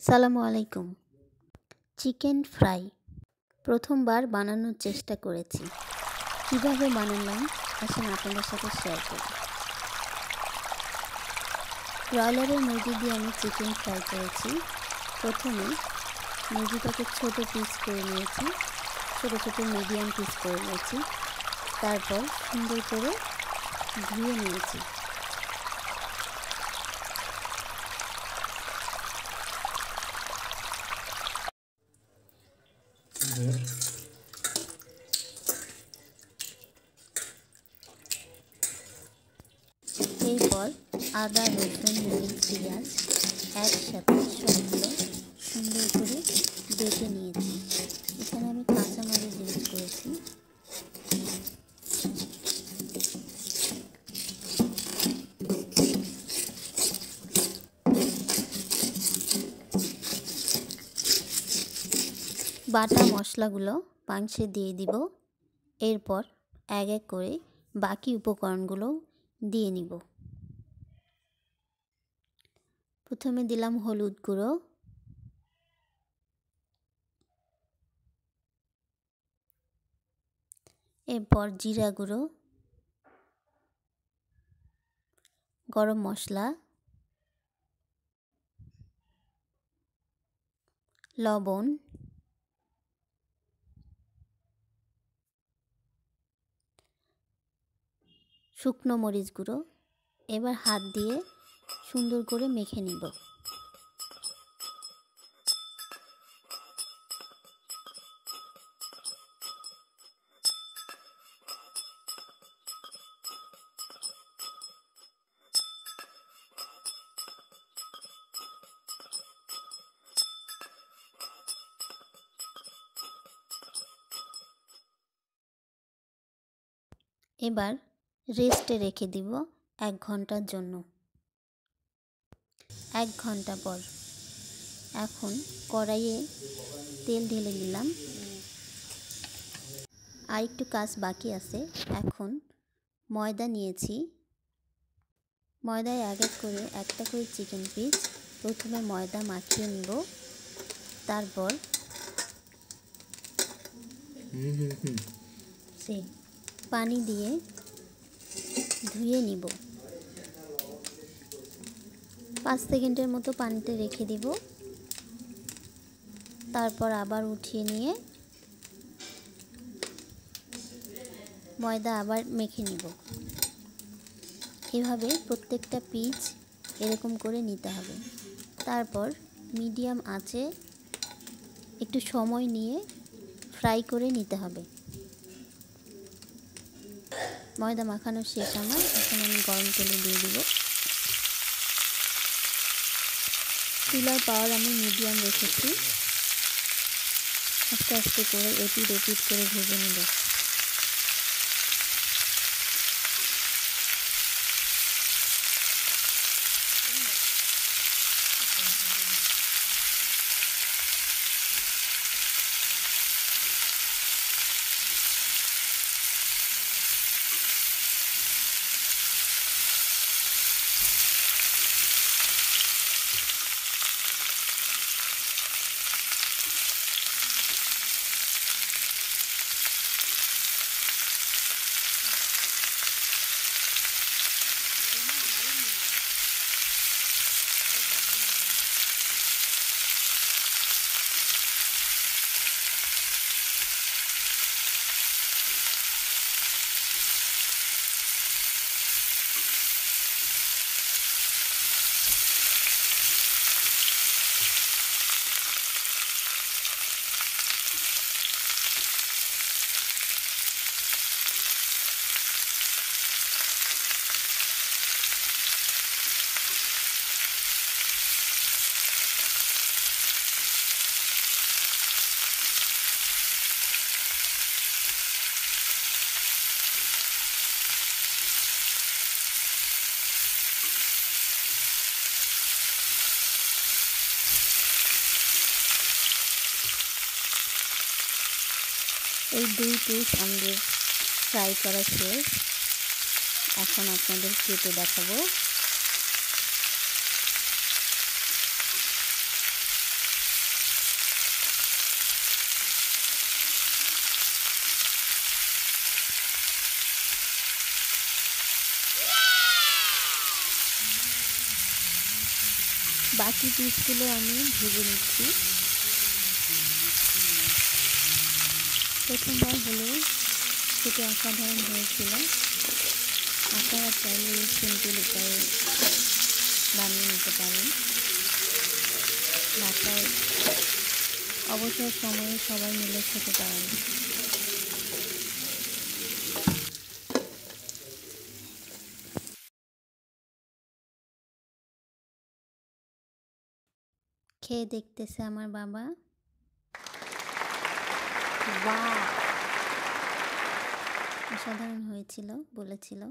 সালামু আলাইকুম। Chicken fry প্রথমবার বানানোর চেষ্টা করেছি। কিভাবে বানালাম আসেন আপনাদের সাথে শেয়ার করি। ব্রয়লারের মুরগি দিয়ে আমি চিকেন ফ্রাই করেছি। প্রথমে মুরগিটাকে ছোট পিস করে নিয়েছি, ছোট ছোট মিডিয়াম পিস করে নিয়েছি। তারপর সুন্দর করে ধুয়ে নিয়েছি। এরপর আদা, রসুন, মরিচ, পেঁয়াজ একসাথে সবগুলো সুন্দর করে বেটে নিয়েছি। এখানে আমি কাঁচামরিচ ইউজ করেছি। বাটা মশলাগুলো মাংসে দিয়ে দিব। এরপর এক এক করে বাকি উপকরণগুলো দিয়ে নিব। প্রথমে দিলাম হলুদ গুঁড়ো, এরপর জিরা গুঁড়ো, গরম মশলা, লবণ, শুকনো মরিচ গুঁড়ো। এবার হাত দিয়ে সুন্দর করে মেখে নিব। এবার রেস্টে রেখে দিব 1 ঘন্টার জন্য। 1 ঘন্টা পর এখন কড়াইয়ে তেল ঢেলে দিলাম। আর একটু কাজ বাকি আছে। এখন ময়দা নিয়েছি। ময়দায় এক এক করে একটা করে চিকেন পিস প্রথমে ময়দা মাখিয়ে নিব। তারপর পানি দিয়ে ধুয়ে নিব। 5 সেকেন্ডের মতো পানিতে রেখে দিব। তারপর আবার উঠিয়ে নিয়ে ময়দা আবার মেখে নিব। এভাবে প্রত্যেকটা পিস এরকম করে নিতে হবে। তারপর মিডিয়াম আঁচে একটু সময় নিয়ে ফ্রাই করে নিতে হবে। ময়দা মাখানো শেষ আমার। এখন আমি গরম তেলে দিয়ে দিব। চুলার পাওয়ার আমি মিডিয়াম রেখেছি। আস্তে আস্তে করে এপিট ওপিট করে ভেজে নেব। এই 2 পিস আমাদের ফ্রাই করা শেষ। এখন আপনাদের কেটে দেখাবো। বাকি পিসগুলো আমি ভেজে নিচ্ছি। প্রথমবার হলেও খেতে অসাধারণ হয়েছিল। আপনারা চাইলে সিম্পল উপায়ে বানিয়ে নিতে পারেন। বাসায় অবসর সময়ে সবাই মিলে খেতে পারেন। খেয়ে দেখতেছে আমার বাবা। ওয়াও! অসাধারণ হয়েছিল বলেছিল।